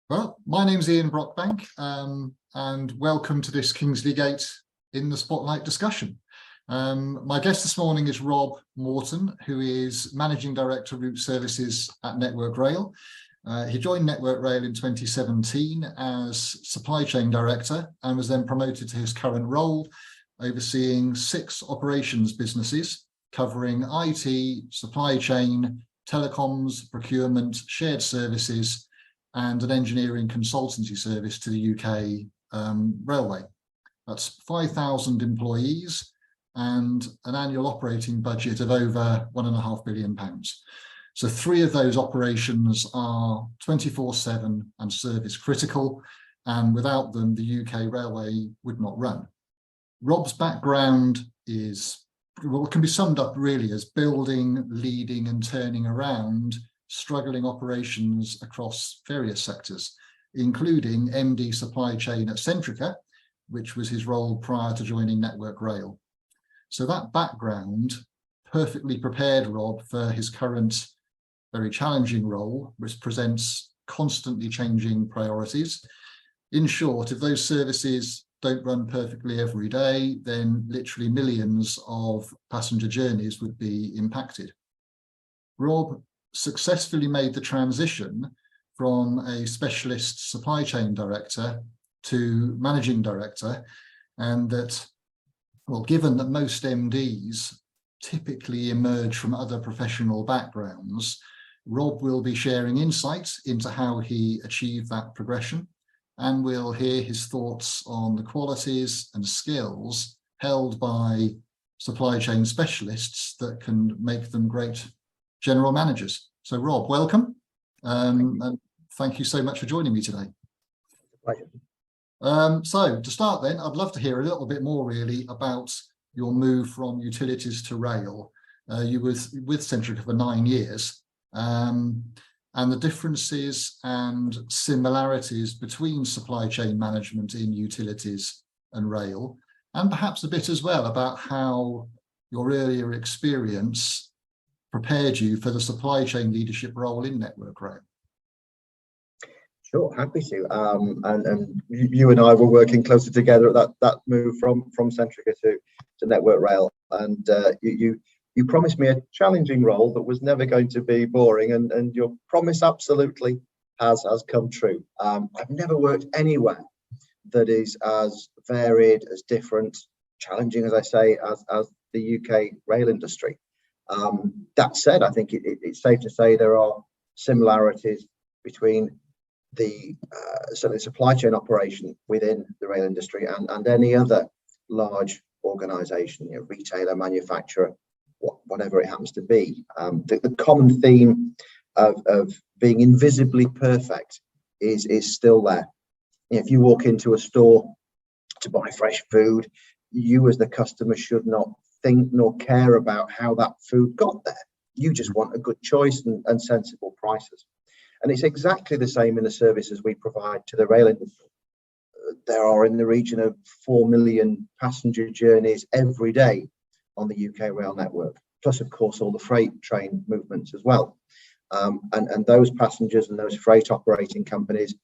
Well, my name's Iain Brockbank, and welcome to this Kingsley Gate in the Spotlight discussion. My guest this morning is Rob Morton, who is Managing Director of Route Services at Network Rail. He joined Network Rail in 2017 as Supply Chain Director and was then promoted to his current role, overseeing 6 operations businesses covering IT, supply chain, telecoms, procurement, shared services, and an engineering consultancy service to the UK railway. That's 5,000 employees and an annual operating budget of over £1.5 billion. So 3 of those operations are 24/7 and service critical, and without them, the UK railway would not run. Rob's background can be summed up really as building, leading and turning around struggling operations across various sectors, including MD supply chain at Centrica, which was his role prior to joining Network Rail. So that background perfectly prepared Rob for his current very challenging role, which presents constantly changing priorities. In short, if those services don't run perfectly every day, then literally millions of passenger journeys would be impacted. Rob successfully made the transition from a specialist supply chain director to managing director, and that, well, given that most MDs typically emerge from other professional backgrounds, Rob will be sharing insights into how he achieved that progression, and we'll hear his thoughts on the qualities and skills held by supply chain specialists that can make them great general managers. So Rob, welcome. And thank you so much for joining me today. Pleasure. So to start then, I'd love to hear a little bit more really about your move from utilities to rail. You were with Centrica for 9 years, and the differences and similarities between supply chain management in utilities and rail, and perhaps a bit as well about how your earlier experience prepared you for the supply chain leadership role in Network Rail. Sure, happy to. And you and I were working closer together at that move from Centrica to Network Rail, and you promised me a challenging role that was never going to be boring, and your promise absolutely has come true. I've never worked anywhere that is as varied, as different, challenging, as I say, as the UK rail industry. That said, I think it's safe to say there are similarities between the certainly supply chain operation within the rail industry and any other large organisation, retailer, manufacturer, whatever it happens to be. The common theme of being invisibly perfect is still there. If you walk into a store to buy fresh food, you as the customer should not think nor care about how that food got there. You just want a good choice and sensible prices. And it's exactly the same in the services we provide to the rail industry. There are in the region of 4 million passenger journeys every day on the UK rail network, plus of course all the freight train movements as well. And those passengers and those freight operating companies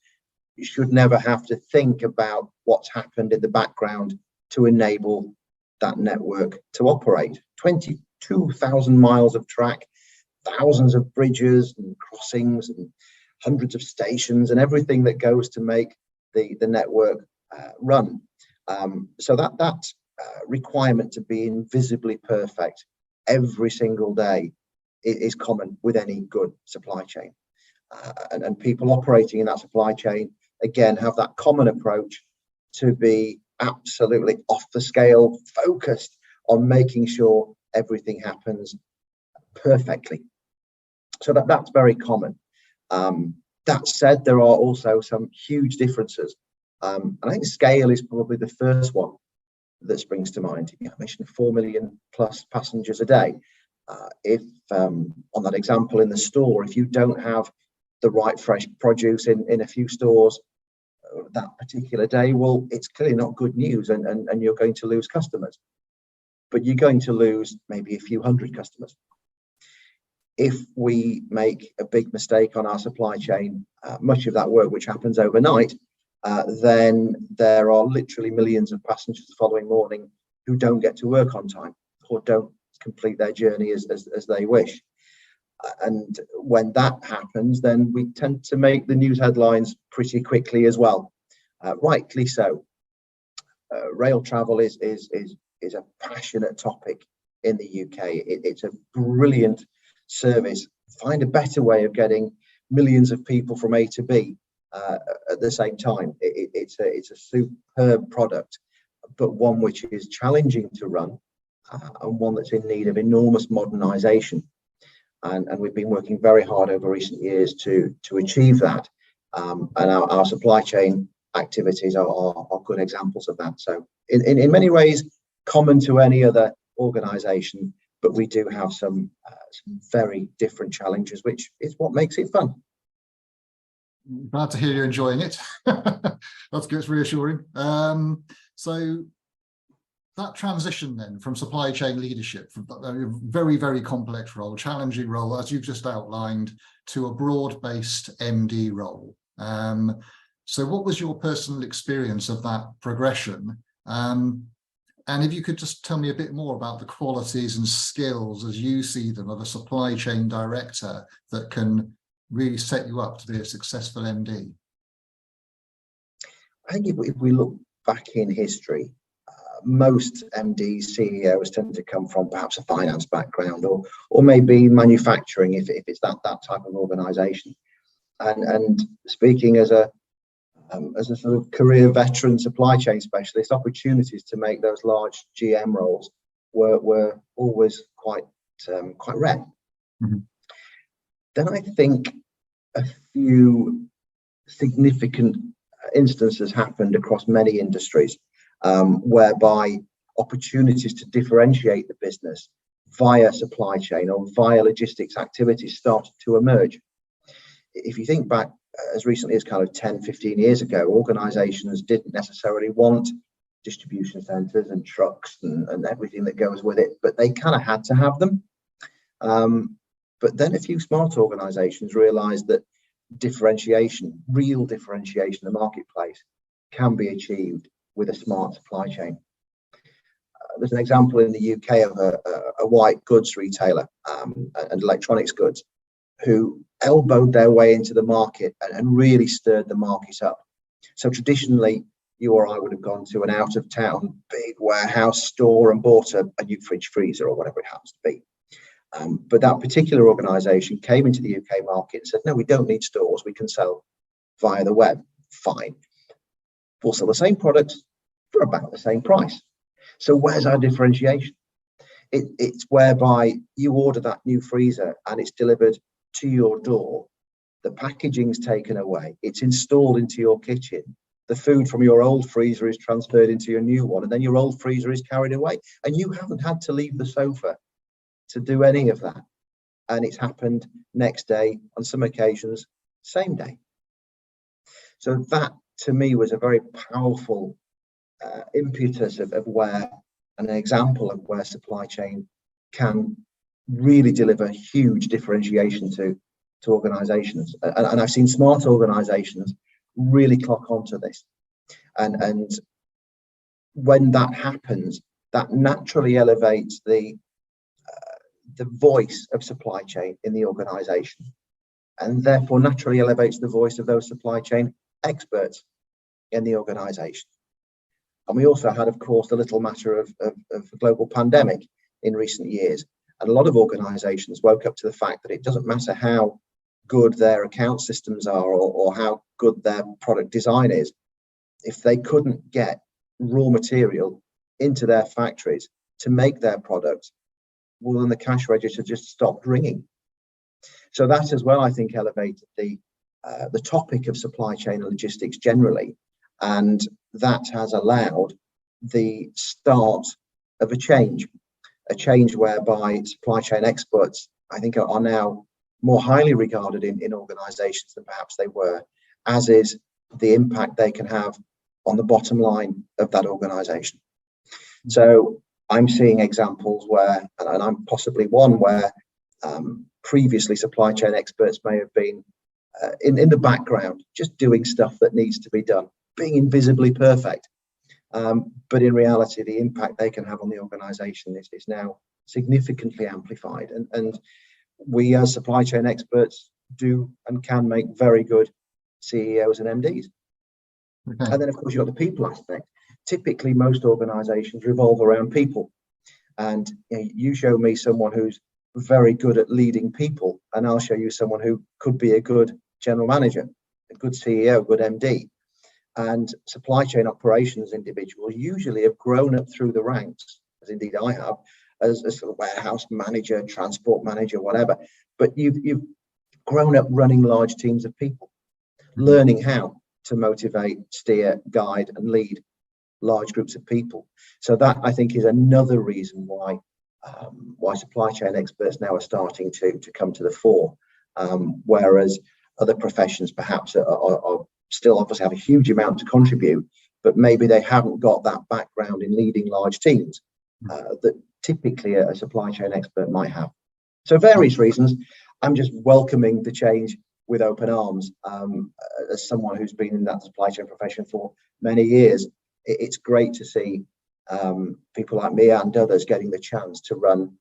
should never have to think about what's happened in the background to enable that network to operate. 22,000 miles of track, thousands of bridges and crossings and hundreds of stations and everything that goes to make the network run. So that requirement to be invisibly perfect every single day is common with any good supply chain. And people operating in that supply chain, again, have that common approach to be absolutely off the scale, focused on making sure everything happens perfectly. So that's very common. That said, there are also some huge differences. And I think scale is probably the first one that springs to mind. I mentioned 4 million plus passengers a day. If on that example in the store, if you don't have the right fresh produce in a few stores that particular day, well, it's clearly not good news, and you're going to lose customers, but you're going to lose maybe a few hundred customers. If we make a big mistake on our supply chain, much of that work which happens overnight, then there are literally millions of passengers the following morning who don't get to work on time or don't complete their journey as they wish. And when that happens, then we tend to make the news headlines pretty quickly as well. Rightly so. Rail travel is a passionate topic in the UK. It's a brilliant service. Find a better way of getting millions of people from A to B at the same time. It's a superb product, but one which is challenging to run, and one that's in need of enormous modernisation. And we've been working very hard over recent years to achieve that. And our supply chain activities are good examples of that. So in many ways, common to any other organisation, but we do have some very different challenges, which is what makes it fun. Glad to hear you're enjoying it. That's good, it's reassuring. So that transition then from supply chain leadership, from a very, very complex role, challenging role, as you've just outlined, to a broad-based MD role. So what was your personal experience of that progression? And if you could just tell me a bit more about the qualities and skills as you see them of a supply chain director that can really set you up to be a successful MD. I think if we look back in history, most MDs, CEOs tend to come from perhaps a finance background or maybe manufacturing if it's that type of organisation. And speaking as a sort of career veteran supply chain specialist, opportunities to make those large GM roles were always quite rare. Mm-hmm. Then I think a few significant instances happened across many industries, whereby opportunities to differentiate the business via supply chain or via logistics activities started to emerge. If you think back as recently as kind of 10, 15 years ago, organizations didn't necessarily want distribution centers and trucks and everything that goes with it, but they kind of had to have them. But then a few smart organizations realized that differentiation, real differentiation in the marketplace, can be achieved with a smart supply chain. There's an example in the UK of a white goods retailer and electronics goods who elbowed their way into the market and really stirred the market up. So traditionally, you or I would have gone to an out-of-town big warehouse store and bought a new fridge freezer or whatever it happens to be. But that particular organisation came into the UK market and said, no, we don't need stores, we can sell via the web. Fine. We'll sell the same products for about the same price. So where's our differentiation? It's whereby you order that new freezer and it's delivered to your door. The packaging's taken away. It's installed into your kitchen. The food from your old freezer is transferred into your new one, and then your old freezer is carried away. And you haven't had to leave the sofa to do any of that. And it's happened next day, on some occasions, same day. So that, to me, was a very powerful impetus of where, an example of where supply chain can really deliver huge differentiation to organizations. And I've seen smart organizations really clock onto this. And when that happens, that naturally elevates the voice of supply chain in the organization, and therefore naturally elevates the voice of those supply chain experts in the organization. And we also had, of course, the little matter of the global pandemic in recent years. And a lot of organizations woke up to the fact that it doesn't matter how good their account systems are or how good their product design is, if they couldn't get raw material into their factories to make their products, well, then the cash register just stopped ringing. So that as well, I think, elevated the topic of supply chain and logistics generally, and that has allowed the start of a change whereby supply chain experts, I think, are now more highly regarded in organizations than perhaps they were, as is the impact they can have on the bottom line of that organization. So I'm seeing examples where, and I'm possibly one where previously supply chain experts may have been in the background, just doing stuff that needs to be done, being invisibly perfect. But in reality, the impact they can have on the organization is now significantly amplified. And we as supply chain experts do and can make very good CEOs and MDs. Okay. And then, of course, you've got the people aspect. Typically, most organizations revolve around people. And you show me someone who's very good at leading people, and I'll show you someone who could be a good general manager, a good CEO, a good MD. And supply chain operations individuals usually have grown up through the ranks, as indeed I have, as a sort of warehouse manager, transport manager, whatever. But you've grown up running large teams of people, learning how to motivate, steer, guide, and lead large groups of people. So that, I think, is another reason why supply chain experts now are starting to come to the fore, whereas other professions perhaps are still obviously have a huge amount to contribute, but maybe they haven't got that background in leading large teams that typically a supply chain expert might have. So various reasons. I'm just welcoming the change with open arms. As someone who's been in that supply chain profession for many years, it's great to see people like me and others getting the chance to run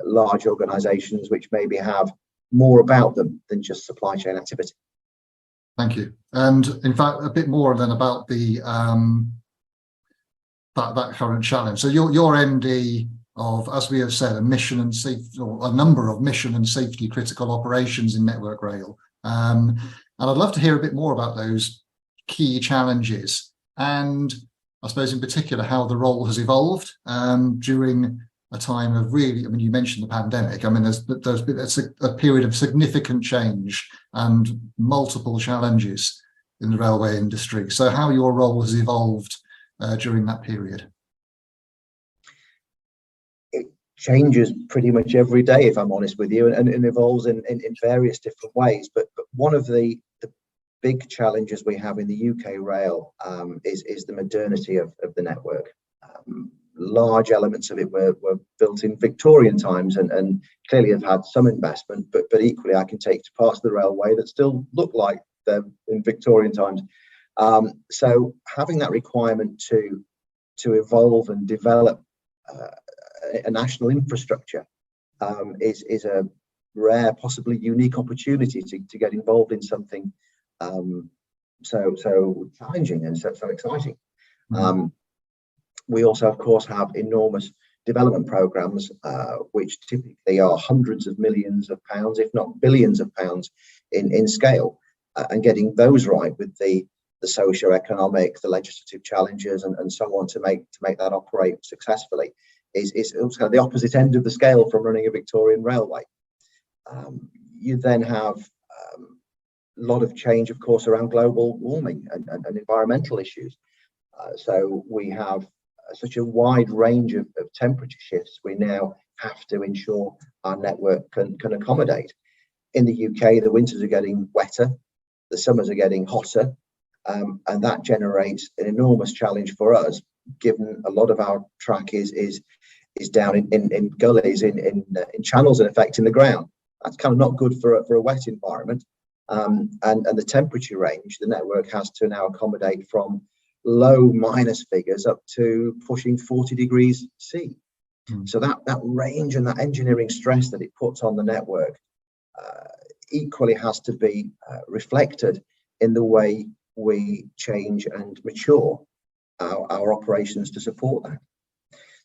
large organizations which maybe have more about them than just supply chain activity. Thank you. And in fact, a bit more then about the that current challenge. So you're MD of, as we have said, a mission and safety, or a number of mission and safety critical operations in Network Rail. And I'd love to hear a bit more about those key challenges, and I suppose in particular how the role has evolved during a time of really, I mean, you mentioned the pandemic. I mean, there's been a period of significant change and multiple challenges in the railway industry. So how your role has evolved during that period? It changes pretty much every day, if I'm honest with you, and it evolves in various different ways. But one of the big challenges we have in the UK rail is the modernity of the network. Large elements of it were built in Victorian times and clearly have had some investment, but equally I can take to parts of the railway that still look like they're in Victorian times. So having that requirement to evolve and develop a national infrastructure is a rare, possibly unique opportunity to get involved in something so challenging and so exciting. We also, of course, have enormous development programs, which typically are hundreds of millions of pounds, if not billions of pounds in scale, and getting those right with the socio-economic, the legislative challenges, and so on to make that operate successfully is also the opposite end of the scale from running a Victorian railway. You then have a lot of change, of course, around global warming and environmental issues. So we have such a wide range of temperature shifts we now have to ensure our network can accommodate. In the UK, the winters are getting wetter, the summers are getting hotter, and that generates an enormous challenge for us, given a lot of our track is down in gullies, in channels, in effect, in the ground. That's kind of not good for a wet environment. And the temperature range the network has to now accommodate from low minus figures up to pushing 40 degrees C. So that range and that engineering stress that it puts on the network equally has to be reflected in the way we change and mature our operations to support that.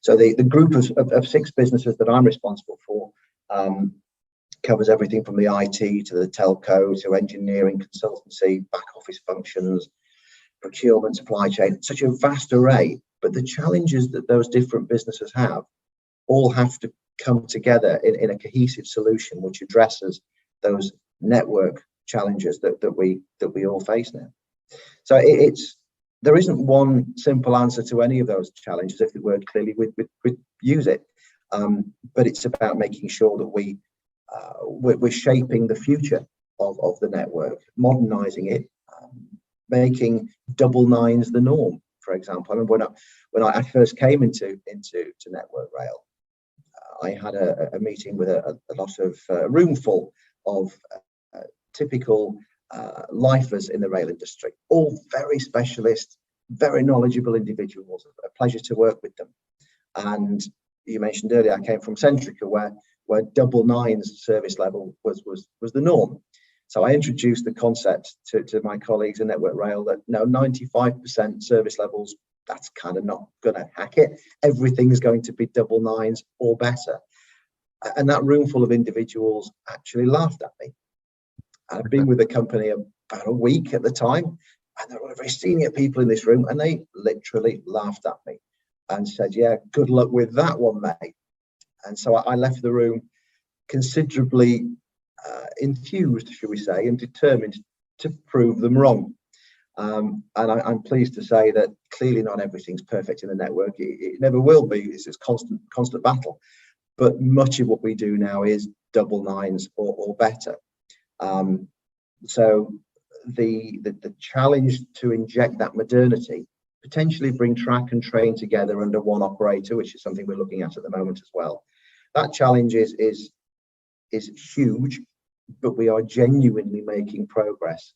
So the group of 6 businesses that I'm responsible for covers everything from the IT to the telco to engineering, consultancy, back office functions, procurement, supply chain, such a vast array. But the challenges that those different businesses have all have to come together in a cohesive solution which addresses those network challenges that we all face now. So there isn't one simple answer to any of those challenges. If the word clearly we use it, but it's about making sure that we're shaping the future of the network, modernizing it, making double nines the norm, for example. I remember when I first came into Network Rail, I had a meeting with a lot of room full of typical lifers in the rail industry, all very specialist, very knowledgeable individuals. A pleasure to work with them. And you mentioned earlier, I came from Centrica, where double nines service level was the norm. So I introduced the concept to my colleagues in Network Rail that no, 95% service levels, that's kind of not going to hack it. Everything's going to be double nines or better. And that room full of individuals actually laughed at me. I'd been with the company about a week at the time, and there were very senior people in this room, and they literally laughed at me and said, yeah, good luck with that one, mate. And so I left the room considerably enthused, shall we say, and determined to prove them wrong. And I'm pleased to say that clearly not everything's perfect in the network. It never will be. It's a constant battle. But much of what we do now is double nines or better. So the challenge to inject that modernity, potentially bring track and train together under one operator, which is something we're looking at the moment as well. That challenge is huge, but we are genuinely making progress.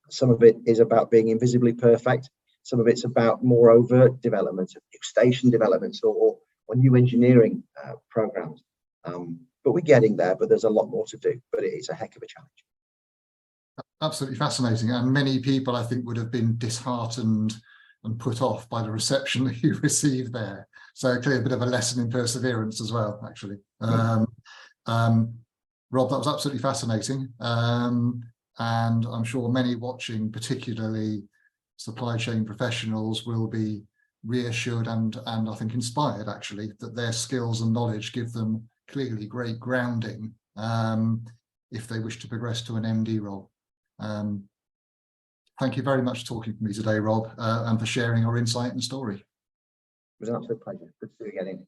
Some of it is about being invisibly perfect. Some of it's about more overt development of new station developments or new engineering programs. But we're getting there, but there's a lot more to do, but it is a heck of a challenge. Absolutely fascinating. And many people, I think, would have been disheartened and put off by the reception that you received there. So clearly a bit of a lesson in perseverance as well, actually. Rob, that was absolutely fascinating. And I'm sure many watching, particularly supply chain professionals, will be reassured and I think inspired, actually, that their skills and knowledge give them clearly great grounding if they wish to progress to an MD role. Thank you very much for talking to me today, Rob, and for sharing your insight and story. It was an absolute pleasure. Good to see you again.